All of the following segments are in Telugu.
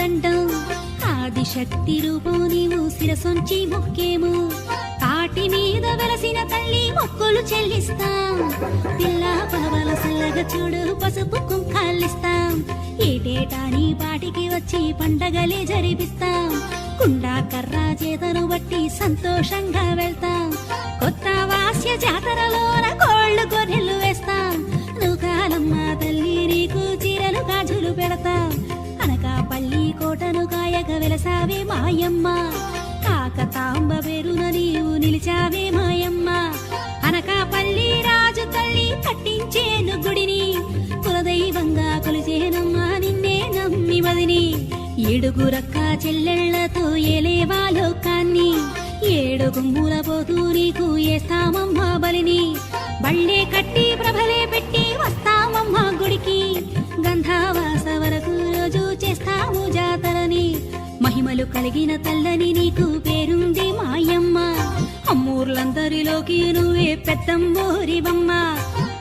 దండం ఆదిశక్తి రూపం నీవు శిరసొంచి మొక్కేము కాటి మీద వెలసిన తల్లి మొక్కులు చెల్లిస్తాం పిల్ల పవల సల్లగా చూడు పసుపు కుంకాలిస్తాం ఏటేటా నీ పాటికి వచ్చి పండగలే జరిపిస్తాం కుండా కర్ర చేతను బట్టి సంతోషంగా వెళ్తాం కొత్త వాస్య జాతరలోన కోళ్ళు గొర్రెలు వేస్తాం నూకాలమ్మ తల్లి నీకు చీరలు గాజులు పెడతాం అనకాపల్లి కోటను కాయక వెలసావే మాయమ్మ కాకతాంబ పేరున నీవు నిలిచావే మాయమ్మ అనకాపల్లి రాజు తల్లి కట్టించేను గుడిని కులదైవంగా కొలిచేనమ్మా నిన్నే నమ్మి మదిని ఏడుగురక్క చెల్లెళ్లతో ఏలేవా లోకాన్ని ఏడు గుమ్ముల పోతూ నీకు ఏస్తామమ్మా బలిని బళ్ళే కట్టి ప్రభలే పెట్టి వస్తామమ్మా గుడికి గంధావాస వరకు రోజు చేస్తాము జాతరని మహిమలు కలిగిన తల్లని నీకు పేరుంది మాయమ్మ అమ్మూర్లందరిలోకి నువ్వే పెద్దమ్మోరివమ్మ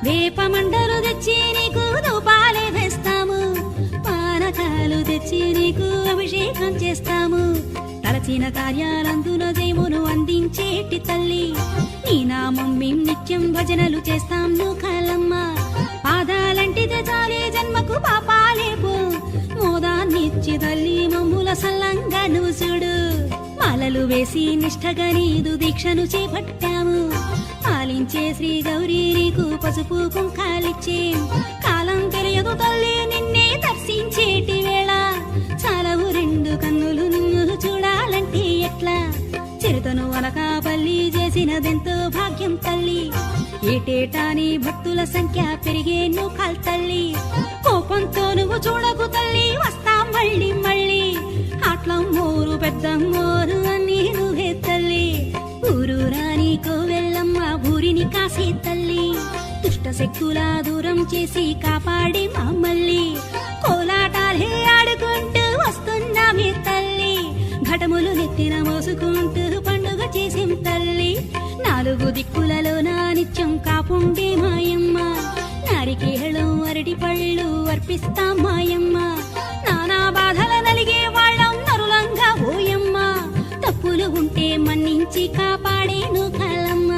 వేప మండలు తెచ్చి నీకు దూపాలే వేస్తాము పానకాలు తెచ్చి నీకు అభిషేకం చేస్తాము తలచిన కార్యాలందున దేమును అందించేటి తల్లి నీ నామం మేం నిత్యం భజనలు చేస్తాం నూకాలమ్మ పాదాలంటితే చాలే జన్మకు పాపాలేపో మోదాన్నిచ్చి తల్లి మమ్ముల సల్లంగా నువ్వు చూడు మాలలు వేసి నిష్ఠగా నీదు దీక్షను చేపట్టాము పాలించే శ్రీ గౌరీ నీకు పసుపు కుంకాలిచ్చేం కాలం తెలియదు తల్లి నిన్నే దర్శించేటి వేళ చాలవు రెండు కన్నులు నిన్ను చూడాలంటే ఎట్లా చిరుతను అనకాపల్లి చేసినదెంతో భాగ్యం తల్లి ఏటేటా నీ భక్తుల సంఖ్య పెరిగే నూకాల్ తల్లి కోపంతో నువ్వు చూడకు తల్లి వస్తాం మళ్ళీ మళ్ళీ ఆట్లమ్మోరు పెద్దమ్మోరు అన్ని నువ్వే తల్లి ఊరు రాని కోవెల్లమ్మ ఊరిని కాసే తల్లి దుష్ట శక్తుల దూరం చేసి కాపాడి మమ్మల్ని కోలాటాలే ఆడుకుంటూ వస్తున్నామే తల్లి ఘటములు నెత్తిన మోసుకుంటూ పండుగ చేసేం తల్లి నాలుగు దిక్కులలో నా నిత్యం కాపుండే మాయమ్మ నారికేళం అరటి పళ్ళు అర్పిస్తాం మాయమ్మ నానా బాధల నలిగే వాళ్ళం నరులంగా ఓయమ్మ తప్పులు ఉంటే మన్నించి కాపాడేను కలమ్మ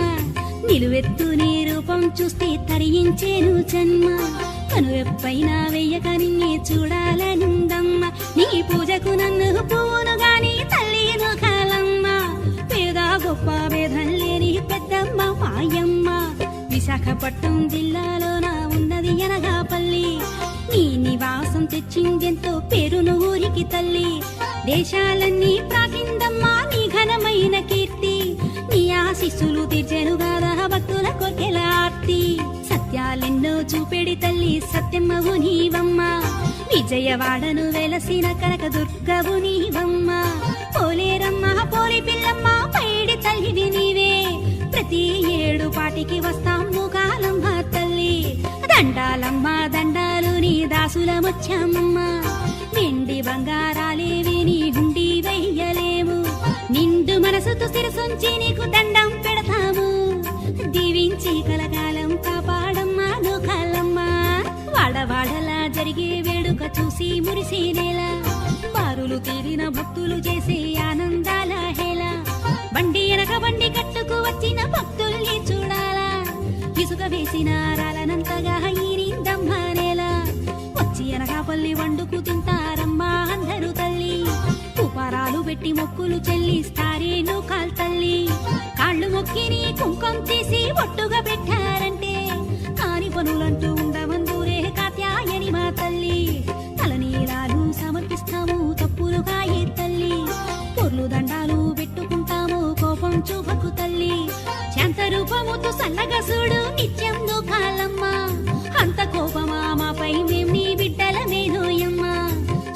నిలువెత్తు నీ రూపం చూస్తే తరించేను జన్మ కనువెప్పైనా వెయ్యక నిన్నే చూడాలనుందమ్మ నీ పూజకు నన్ను పూను గాని తల్లిను కలమ్మ పేద గొప్ప భేదం లేని పెద్దమ్మ మాయమ్మ విశాఖపట్నం జిల్లాలోన ఉన్నది అనకాపల్లి నీ నివాసం తెచ్చిందెంతో పేరును ఊరికి తల్లి దేశాలన్నీ ప్రాకిందమ్మా నీ ఘనమైన కీర్తి నీ ఆశీస్సులు తీర్చెను గాదా భక్తుల కోర్కెల ఆర్తి సత్యాలెన్నో చూపెడి తల్లి సత్యమ్మవు నీవమ్మ విజయవాడను వెలసిన కనక దుర్గవు నీవమ్మ పోలేరమ్మ పోలి పిల్లమ్మ పైడి తల్లివి నీవే ప్రతి ఏడు పాటికి వస్తాం నూకాలమ్మ తల్లి దండాలమ్మ దండాలు నీ దాసులమొచ్చామమ్మ వెండి బంగారాలేవి నీ హుండీ వెయ్యలేము నిండు మనసుతో శిరసొంచి నీకు దండం పెడతాము దీవించి కలకాలం కాపాడమ్మా నూకాలమ్మ వాడవాడలా జరిగే వేడుక చూసి మురిసి నేల బారులు తీరిన భక్తులు చేసే ఆనందాల హేళ బండి ఎనక బండి కట్టుకు వచ్చిన భక్తుల్ని చూడాలా ఇసుక వేసిన రాలనంతగా ఈరిందమ్మ నేల వచ్చి అనకాపల్లి వండుకు తింటారమ్మా అందరూ తల్లి ఉపారాలు పెట్టి మొక్కులు చెల్లిస్తారే నూకాల్ తల్లి కాళ్ళు మొక్కిని కుంకం తీసి ఒట్టుగా పెట్టారంటే కాని పనులంటూ ఉండమందూరే కాత్యాయని మా తల్లి తలనీలాలు సమర్పిస్తాము తప్పులు కాయే తల్లి పొర్లు దండాలు పెట్టుకుంటాము కోపం చూపకు తల్లి శాంత రూపముతో సన్నగా చూడు నిత్యం నూకాలమ్మ అంత కోపమా మాపై మేం నీ బిడ్డలమేనోయమ్మ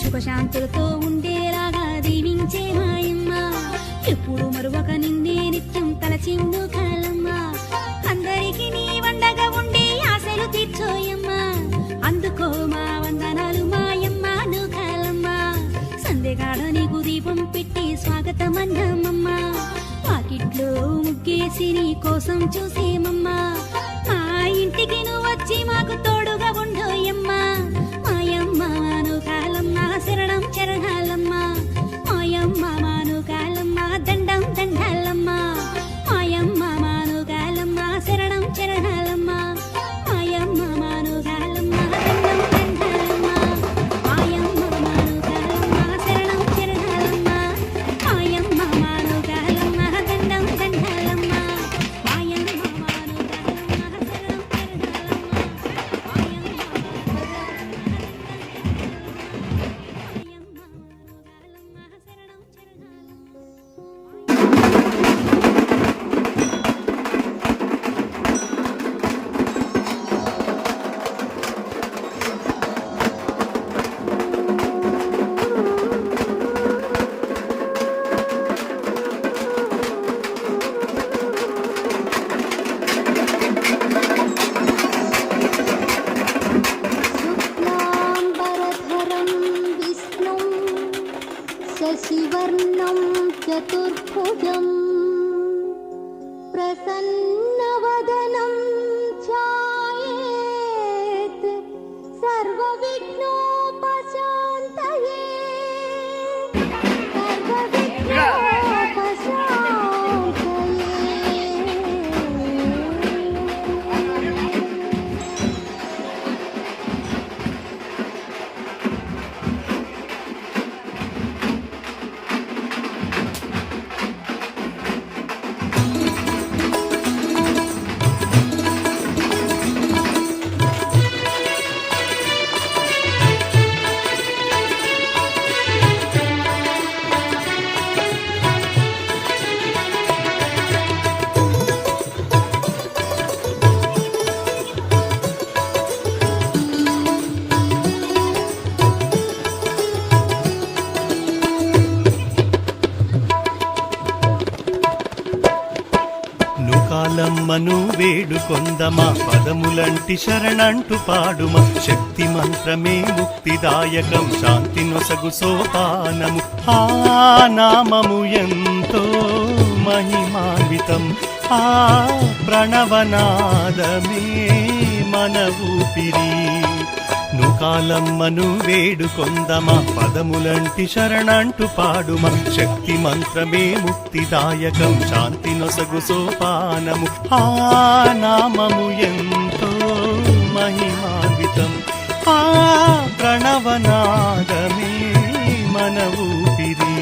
సుఖశాంతులతో ఉండేలాగా దీవించే మాయమ్మ ఎప్పుడు మరువక నిన్నే నిత్యం తలచి నూకాలమ్మ అందరికి నీ వండగా ఉండి ఆశలు తీర్చోయమ్మ అందుకో మా వందనాలు మాయమ్మ నూకాలమ్మ సందెగాడ నీకు దీపం పెట్టి స్వాగతమన్నామమ్మ వాకిట్లో ముగ్గేసి నీ కోసం చూసేమమ్మా మా ఇంటికి నువ్వు వచ్చి మాకు తోడుగా ఉండోయమ్మ మాయమ్మ నూకాలమ్మ శరణం చరణాలమ్మ మాయమ్మ మానుగాలమ్మ దండం దండాలమ్మ మాయమ్మ మానుగాలమ్మ శరణం చరణాలమ్మ మాయమ్మ మానుగాలమ్మ దండం దండాలమ్మ మాయమ్మ మానుగాలమ్మ శరణం చరణాలమ్మ మాయమ్మ మానుగాలమ్మ దండం దండాలమ్మ మాయమ్మ మానుగాలమ్మ శరణం शुक्लाम्बरधरं विष्णुं शशिवर्णं चतुर्भुजं प्रसन्नवदनं ध्यायेत् सर्वविघ्नोपशान्तये నుకాలమ్మను వేడుకొందమా పదములంటి శరణంటు పాడుమా శక్తి మంత్రమే ముక్తిదాయకం శాంతి నొసగు సోపానము ఆ నామము ఎంతో మహిమాన్వితం ఆ ప్రణవనాదమే మన ఊపిరి నుకాలమ్మను వేడుకొందమా పదములంటి శరణంటు పాడుమా శక్తి మంత్రమే ముక్తిదాయకం శాంతి నొసగు సోపానము ఆ నామము ఎంతో మహిమాన్వితం ఆ ప్రణవనాదమే మన ఊపిరి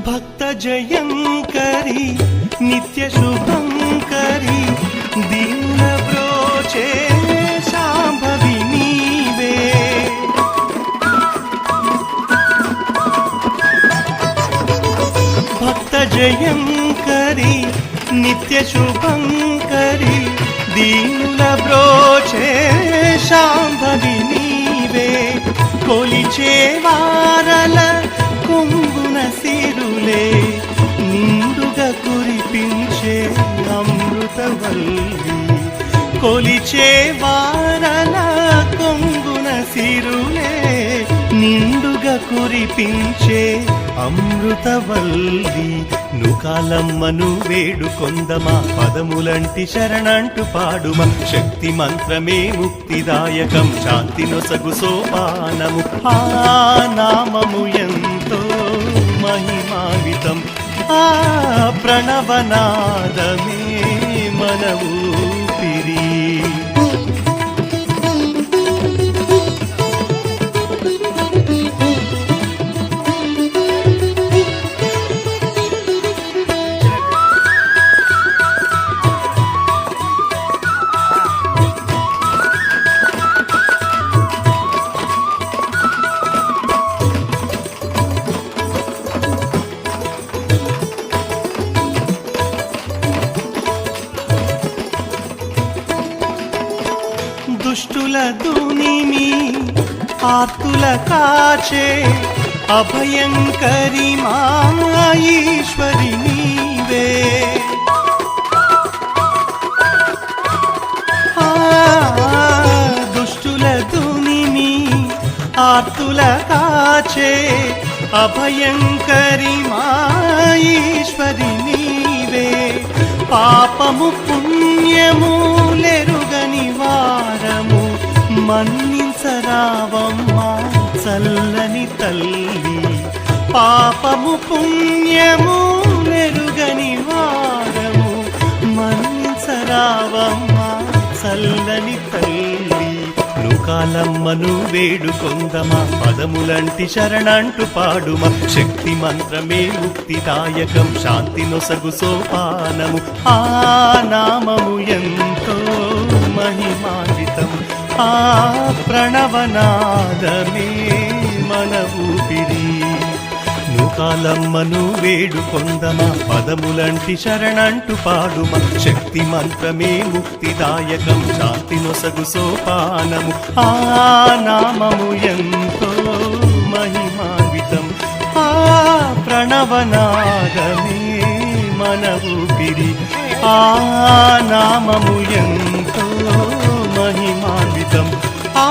భక్త జయంకరి నిత్య శుభంకరి దీన బ్రోచే శాంభవి నీవే భక్త జయంకరి నిత్య శుభంకరి దీన బ్రోచే శాంభవి నీవే కొలిచే వారల కొంగున సిరులే నిండుగా కురిపించే అమృతవల్లి కొలిచే వారల కొంగున సిరులే నిండుగా కురిపించే అమృతవల్లి నుకాలమ్మను వేడుకొందమా పదములంటి శరణంటు పాడుమా శక్తి మంత్రమే ముక్తిదాయకం శాంతి నొసగు సోపానము ఆ నామము ఎంతో మహిమాన్వితం ఆ ప్రణవనాదమే మన ఊపిరి దుష్టుల దునిమి ఆర్తుల కాచే అభయంకరి మా ఈశ్వరి నీవే దుష్టుల దునిని ఆర్తుల కాచే అభయంకరి మా ఈశ్వరి నీవే పాపము పుణ్యము లెరుగని వారము మన్నించరావమ్మా చల్లని తల్లి పాపము పుణ్యము లెరుగని వారము మన్నించరావమ్మా చల్లని తల్లి నుకాలమ్మను వేడుకొందమా పదములంటి శరణంటు పాడుమ శక్తి మంత్రమే ముక్తిదాయకం శాంతి నొసగు సోపానము ఆ నామము ఎంతో మహిమాన్వితం ఆ ప్రణవనాదమే మన ఊపిరి నుకాలమ్మను వేడుకొందమా పదములంటి శరణంటు పాడుమ శక్తి మంత్రమే ముక్తిదాయకం శాంతి నొసగు సోపానము ఆ నామము ఎంతో మహిమాన్వితం ఆ ప్రణవనాదమే మన ఊపిరి ఆ నామము ఎంతో మహిమాన్వితం ఆ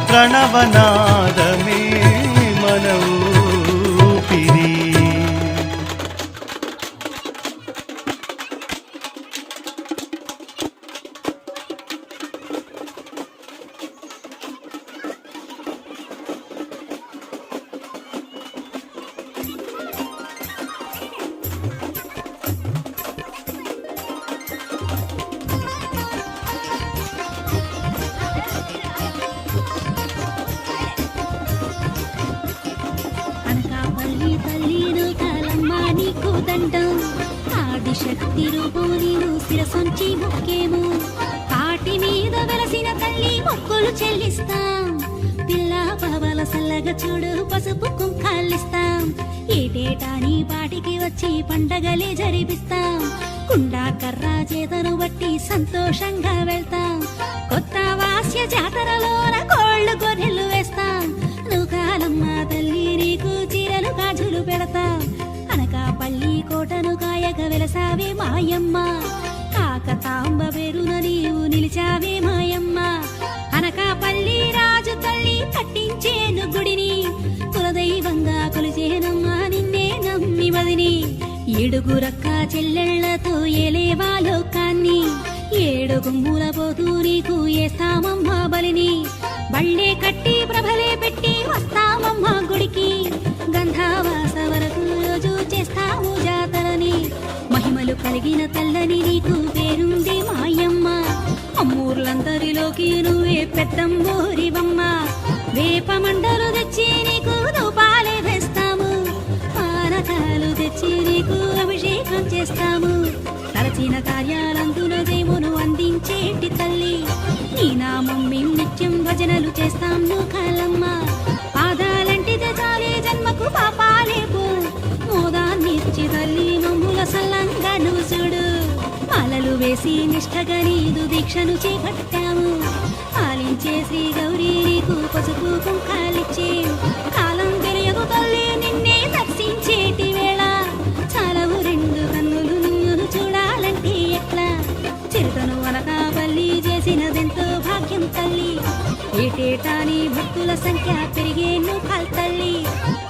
ప్రణవనాదమే మన ఊపిరి అనకాపల్లి తల్లి నూకాలమ్మ నీకు దండం ఆదిశక్తి రూపం నీవు శిరసొంచి మొక్కేము కాటి మీద వెలసిన తల్లి మొక్కులు చెల్లిస్తాం పిల్ల పవల సల్లగా చూడు పసుపు కుంకాలిస్తాం ఏటేటా నీ పాటికి వచ్చి పండగలే జరిపిస్తాం కుండా కర్ర చేతను బట్టి సంతోషంగా వెళ్తాం కొత్త వాస్య జాతరలోన కోళ్ళు గొర్రెలు వేస్తాం నూకాలమ్మ తల్లి నీకు చీరలు గాజులు పెడతాం అనకాపల్లి కోటను కాయక వెలసావే మాయమ్మ కాకతాంబ పేరున నీవు నిలిచావే మాయమ్మ అనకాపల్లి రాజు తల్లి కట్టించేను గుడిని కులదైవంగా కొలిచేనమ్మా నిన్నే నమ్మి మదిని ఏడుగురక్క చెల్లెళ్లతో ఏలేవా లోకాన్ని ఏడు గుమ్ముల పోతూ నీకు ఏస్తామమ్మ బలిని బళ్ళే కట్టి ప్రభలే పెట్టి వస్తామమ్మ గుడికి గంధావాస వరకు రోజు చేస్తాము జాతరని మహిమలు కలిగిన తల్లని నీకు పేరుంది మాయమ్మ అమ్మూర్లందరిలోకి నువ్వే పెద్దమ్మోరివమ్మ వేప మండలు తెచ్చి నీకు ధూపాలే వేస్తాము పానకాలు తెచ్చి నీకు అభిషేకం చేస్తాము తలచిన కార్యాలందున జయమును అందించేటి తల్లి నీ నామం మేము నిత్యం భజనలు చేస్తాం నూకాలమ్మ పాదాలంటిదే చాలే జన్మకు పాపాలేపు మోదాన్నిచ్చి తల్లి మమ్ముల సల్లంగా నువ్వు చూడు మాలలు వేసి నిష్టగా నీదు దీక్షను చేపట్టాము పాలించే శ్రీ గౌరీ నీకు పసుపు కుంకాలిచ్చే కాలం తెలియదు తల్లి నిన్నే దర్శించేటి వేళ చాలవు రెండు కన్నులు నిన్ను చూడాలంటే ఎట్లా చిరుతను అనకాపల్లి చేసినదెంతో భాగ్యం తల్లి ఏటేటా నీ భక్తుల సంఖ్య పెరిగే నూకాల్ తల్లి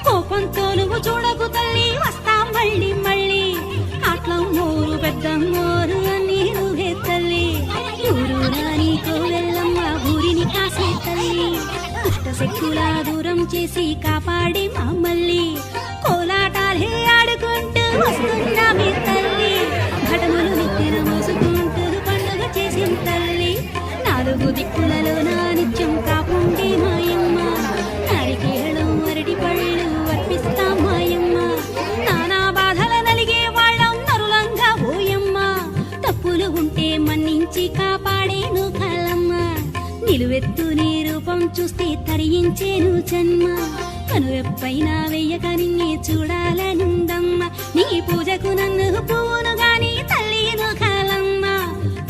కోపంతో నువ్వు చూడకు తల్లి వస్తాం మళ్ళీ మళ్ళీ కాట్లం మోరు పెద్ద మోరు అని నువ్వే తల్లి ఊరు రాని కోవెల్లమ్మ ఊరిని కాసే తల్లి దుష్ట శక్తుల దూరం చేసి కాపాడి మమ్మల్ని కోలాటాలే ఆడుకుంటూ వస్తున్నామే తల్లి ఘటములు నిత్యన మోసుకుంటూ పండుగ చేసిన తల్లి నాలుగు దిక్కులలో నా నిత్యం కాపుండే మాయమ్మ నారికేళం అరటి పళ్ళు అర్పిస్తాం మాయమ్మ నానా బాధల నలిగే వాళ్ళం నరులంగా పోయమ్మ తప్పులు ఉంటే మన్నించి కాపాడేను కాలమ్మ నిలువెత్తు నీ రూపం చూస్తే తరించేను జన్మ కనువెప్పైనా వెయ్యక నిన్నే చూడాలనుందమ్మ నీ పూజకు నన్ను పువ్వును గాని తల్లిను కాలమ్మ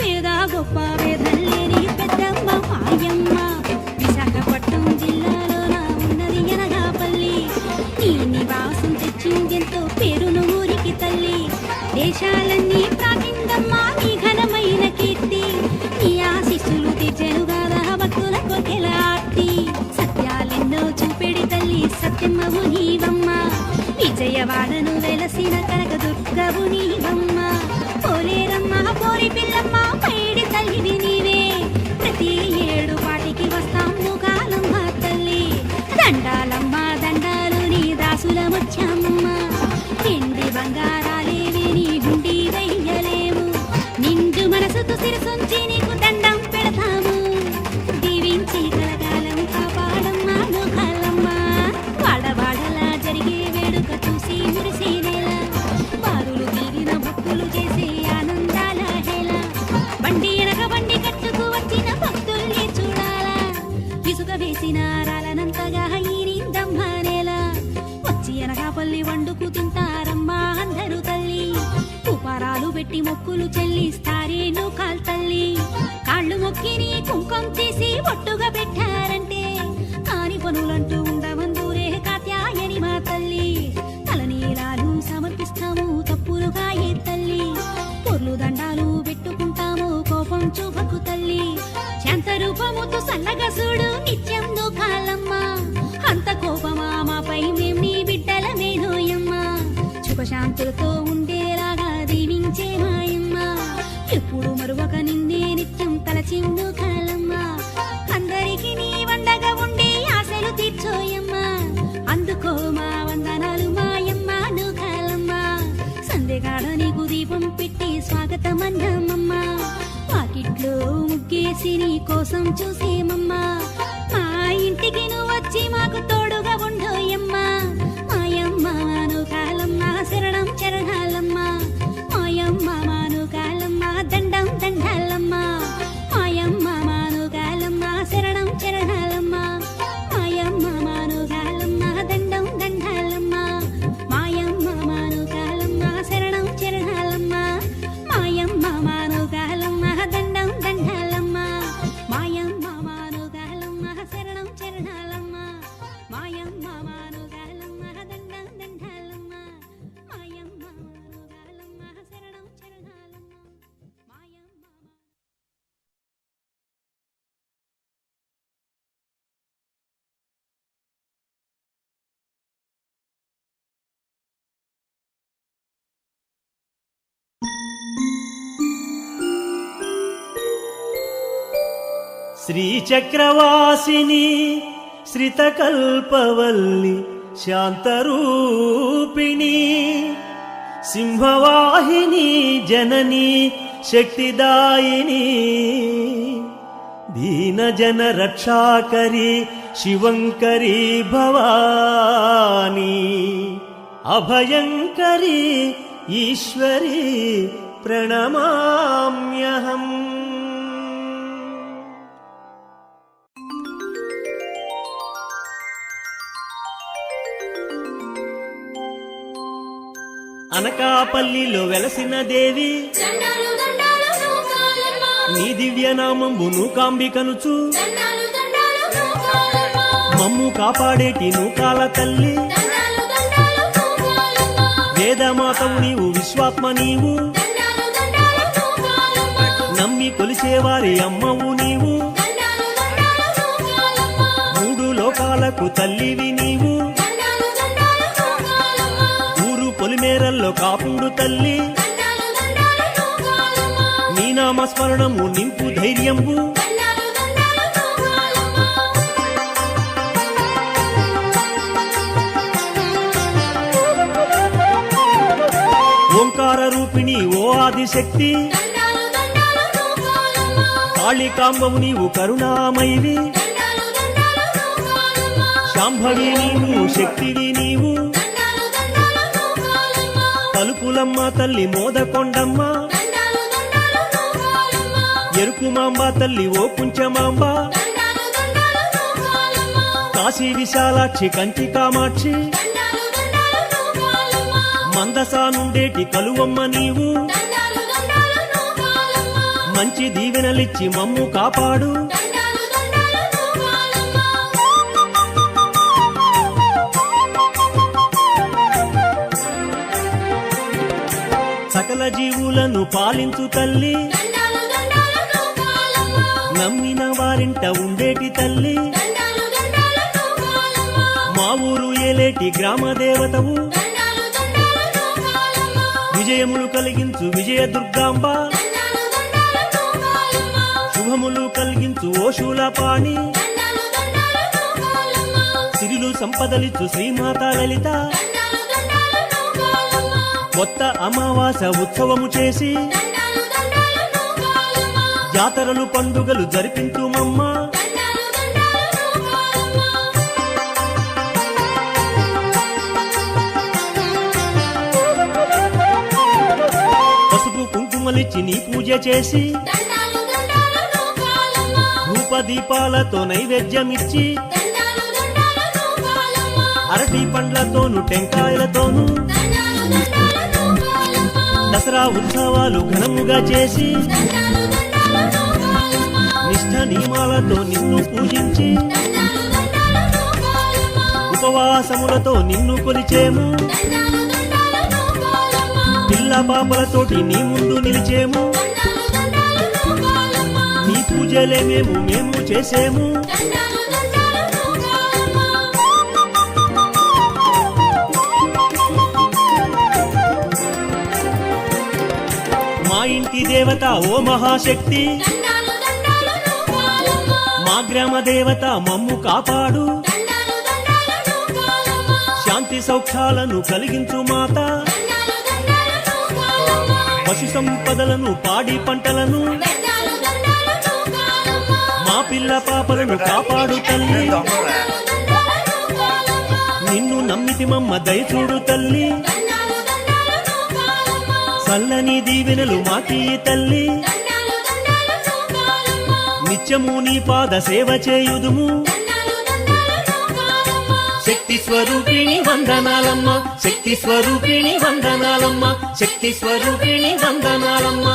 పేద గొప్ప వేదల్లేని పెద్దమ్మ మాయమ్మ విశాఖపట్నం జిల్లాలో పోరి పిల్లమ్మ పైడి తల్లివి నీవే ప్రతి ఏడు పాటికి వస్తాం కాలమ్మ తల్లి దండాలమ్మ దండాలు నీ దాసులమొచ్చామమ్మ ఎండి బంగారాలేవి నీ గుండి వెయ్యలేము నిండు మనసుతో సిరసొంచి నీకు దండం పెడతాము దీవించి కలకాలం కాపాడమ్మా నూకాలమ్మ వాడవాడలా జరిగే వేడుక చూసి మురిసేనేలా బారులు తిరిగిన భక్తులు చేసే ఆనందాల హేళ బండి ఎనక బండి కట్టుకు వచ్చిన భక్తుల్ని చూడాలా ఇసుక వేసిన రాలనంతగా ఈరిందమ్మ నేల వచ్చి ఎనకాపల్లి వండుకు తింటారమ్మా అందరూ తల్లి ఉపారాలు పెట్టి మొక్కులు చెల్లిస్తారే నూకాల్ తల్లి కాళ్ళు మొక్కిని కుంకం చేసి ఒట్టుగా పెట్టారంటే కాని పనులంటూ ఉండవందూరే కాత్యాయని మా తల్లి తలనీలాలు సమర్పిస్తాము తప్పులుగా ఏ తల్లి పొర్లు దండాలు పెట్టుకుంటాము కోపం చూపకు తల్లి శాంత రూపముతో సల్లగా చూడు నిత్యం నూకాలమ్మ అంత కోపమా మాపై మేం నీ బిడ్డలమేనోయమ్మా సుఖశాంతులతో ఉండేలాగా దీవించే మాయమ్మ ఎప్పుడు మరువక నిన్నే నిత్యం తలచిందు కాలమ్మ అందరికి నీ వండగా ఉండే ఆశలు తీర్చోయమ్మా అందుకో మా వందనాలు మాయమ్మ నూకాలమ్మ సందెగాడ నీకు దీపం పెట్టి స్వాగతం అన్నామమ్మ పాకిట్లో ముగ్గేసి నీ కోసం చూసేమమ్మా మా ఇంటికి నువ్వు వచ్చి మాకు తోడుగా ఉండోయమ్మా మాయమ్మ నూకాలమ్మ శరణం చరణాలమ్మ మాయమ్మ నూకాలమ్మ దండం దండాలమ్మ మాయమ్మ నూకాలమ్మ శరణం చరణాలమ్మ మాయమ్మ నూకాలమ్మ దండం దండాలమ్మ మాయమ్మ నూకాలమ్మ శరణం చరణాలమ్మ మాయమ్మ నూకాలమ్మ దండం దండాలమ్మ మాయమ్మ నూకాలమ్మ శరణం చరణాలమ్మ మాయమ్మ నూకాలమ్మ దండం దండాలమ్మ మాయమ్మ నూకాలమ్మ శరణం చరణాలమ్మ మాయమ్మ శ్రీచక్రవాసిని శ్రితకల్పవల్లి శాంతరూపిణి సింహవాహిని జనని శక్తిదాయిని దీనజన రక్షాకరి శివంకరి భవాని అభయంకరి ఈశ్వరి ప్రణమామ్యహం. అనకాపల్లిలో వెలసిన దేవి దండాలు దండాలు నూకాలమ్మ నీ దివ్యనామంబు నూకాంబికనుచు దండాలు దండాలు నూకాలమ్మ మమ్ము కాపాడేటి నూకాల తల్లి దండాలు దండాలు నూకాలమ్మ వేదమాతవు నీవు విశ్వాత్మ నీవు దండాలు దండాలు నూకాలమ్మ నమ్మి కొలిసేవారి అమ్మవు నీవు దండాలు దండాలు నూకాలమ్మ మూడు లోకాలకు తల్లివి నీవు దండాలు దండాలు నూకాలమ్మ ఊరు పొలిమేరల్లో కాపుడు తల్లి దండాలు దండాలు నూకాలమ్మ నీ నామస్మరణము నింపు ధైర్యంబు దండాలు దండాలు నూకాలమ్మ ఓంకార రూపిణి ఓ ఆదిశక్తి దండాలు దండాలు నూకాలమ్మ కాళికాంబవు నీవు కరుణామయివి దండాలు దండాలు నూకాలమ్మ శాంభవి నీవు శక్తివి నీవు దండాలు దండాలు నూకాలమ్మ తలుపులమ్మ తల్లి మోదకొండమ్మ దండాలు దండాలు నూకాలమ్మ ఎరుకుమాంబ తల్లి ఓ కుంచమాంబ దండాలు దండాలు నూకాలమ్మ కాశీ విశాలాక్షి కంచి కామాక్షి దండాలు దండాలు నూకాలమ్మ మందసా నుండేటి కలువమ్మ నీవు దండాలు దండాలు నూకాలమ్మ మంచి దీవెనలిచ్చి మమ్ము కాపాడు దండాలు దండాలు నూకాలమ్మ సకల జీవులను పాలించు తల్లి దండాలు దండాలు నూకాలమ్మ నమ్మిన వారింట ఉండేటి తల్లి దండాలు దండాలు నూకాలమ్మ మా ఊరు ఏలేటి గ్రామ దేవతవు దండాలు దండాలు నూకాలమ్మ విజయములు కలిగించు విజయ దుర్గాంబ దండాలు శుభములు కలిగించు ఓ శూలపాణి, దండాలు దండాలు నూకాలమ్మ సిరులు సంపదలిచ్చు శ్రీమాత లలిత, దండాలు దండాలు నూకాలమ్మ కొత్త అమావాస ఉత్సవము చేసి దండాలు దండాలు నూకాలమ్మ జాతరలు పండుగలు జరిపించుమమ్మ. దండాలు దండాలు నూకాలమ్మ పసుపు కుంకుమలిచ్చి నీ పూజ చేసి దండాలు దండాలు నూకాలమ్మ ధూపదీపాలతో నైవేద్యమిచ్చి దండాలు దండాలు నూకాలమ్మ అరటి పండ్లతోను టెంకాయలతోను దండాలు దండాలు నూకాలమ్మ దసరా ఉత్సవాలు ఘనముగా చేసి దండాలు దండాలు నూకాలమ్మ నిష్ఠ నియమాలతో నిన్ను పూజించి దండాలు దండాలు నూకాలమ్మ ఉపవాసములతో నిన్ను కొలిచేము. దండాలు దండాలు నూకాలమ్మ పిల్ల పాపలతోటి నీ ముందు నిలిచేము. దండాలు దండాలు నూకాలమ్మ నీ పూజలే మేము చేసేము. దండాలు దండాలు నూకాలమ్మ మా ఇంటి దేవత ఓ మహాశక్తి, దండాలు దండాలు నూకాలమ్మ మా గ్రామ దేవత మమ్ము కాపాడు. దండాలు దండాలు నూకాలమ్మ శాంతి సౌఖ్యాలను కలిగించు మాత, దండాలు దండాలు నూకాలమ్మ పశు సంపదలను పాడి పంటలను దండాలు దండాలు నూకాలమ్మ మా పిల్ల పాపలను కాపాడు తల్లి. దండాలు దండాలు నూకాలమ్మ నిన్ను నమ్మితిమమ్మ దయచూడు తల్లి. దండాలు దండాలు నూకాలమ్మ చల్లని దీవెనలు మాకీ తల్లి. దండాలు దండాలు నూకాలమ్మ నిత్యము నీ పాద సేవ చేయుదుము. దండాలు దండాలు నూకాలమ్మ శక్తి స్వరూపిణి వందనాలమ్మ, శక్తి స్వరూపిణి వందనాలమ్మ, శక్తి స్వరూపిణి వందనాలమ్మ.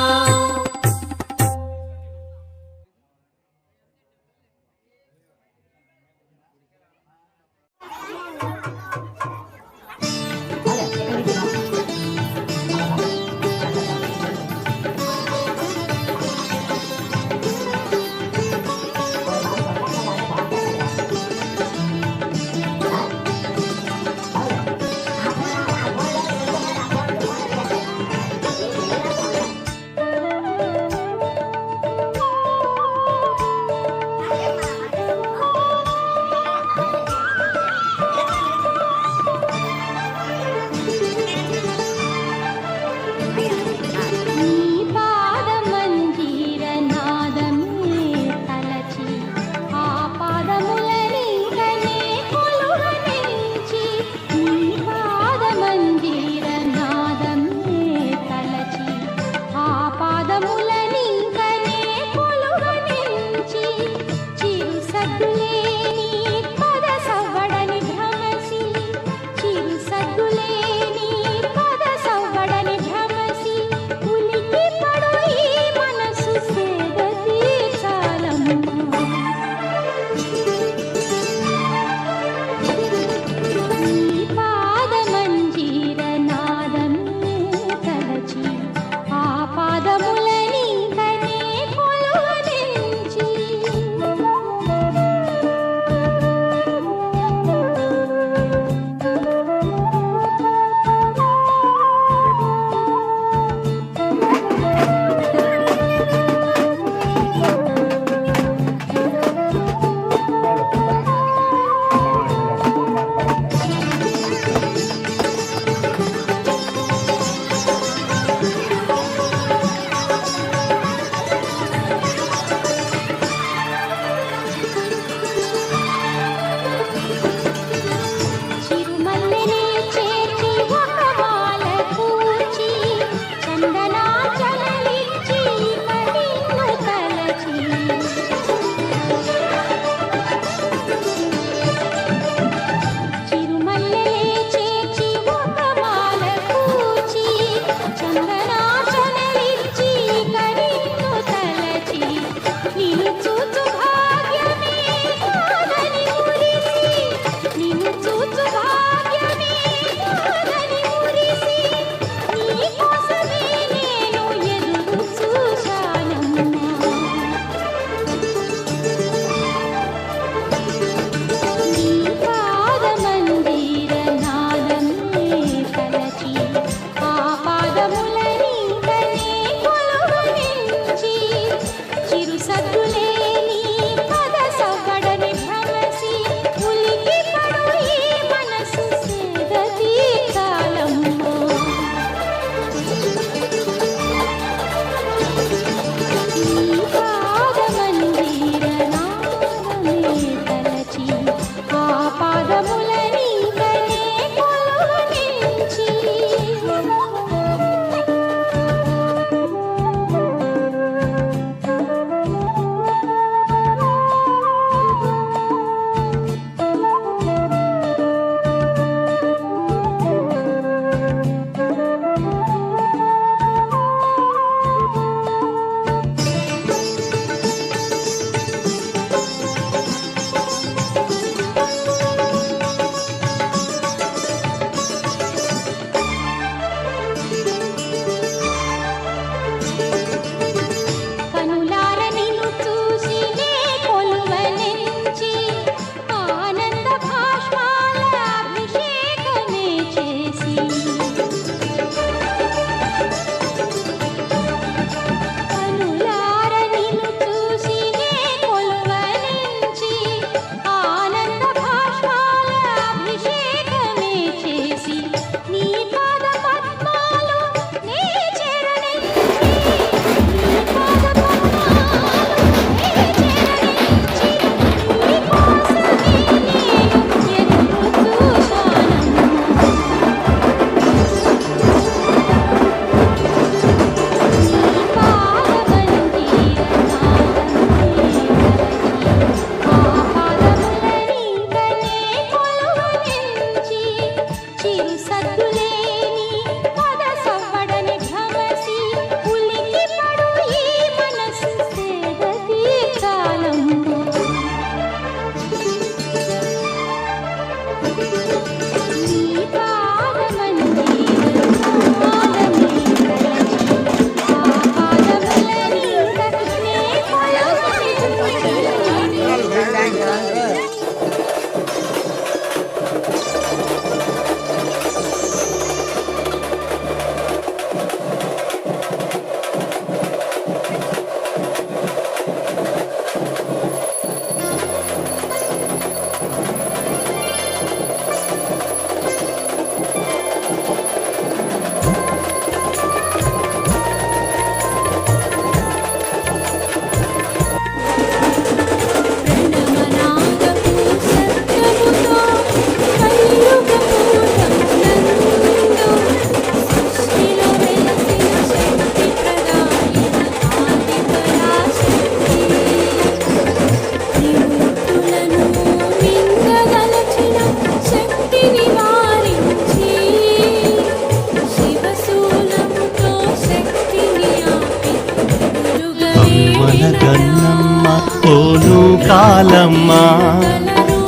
గన్నమ్మ ఓను కాలమ్మ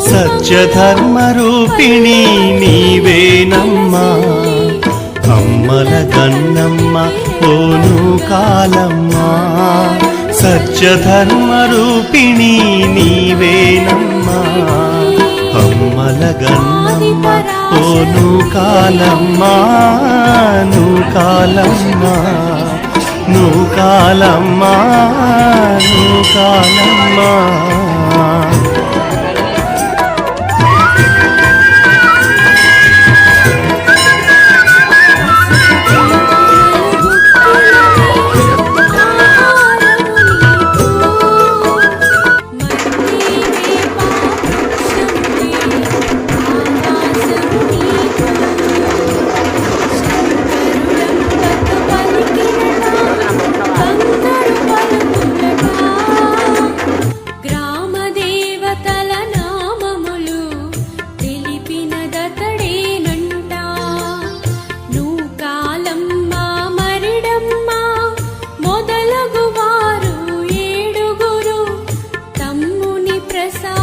సత్యధర్మ రూపిణి నీవేనమ్మా అమ్మల గన్నమ్మ ఓను కాలమ్మ సత్యధర్మ రూపిణి నీవేనమ్మా అమ్మల గన్నమ్మ ఓను కాలమ్మ నువ్వు కాలమ్మ నువ్వు కాలమ్మ నువ్వు కాలమ్మ గ్రామదేవతల నామములు తెలిపినదతడేనంట నువ్వు కాలమ్మ మరిడమ్మ మొదలగు వారు ఏడుగురు తమ్ముని ప్రసాద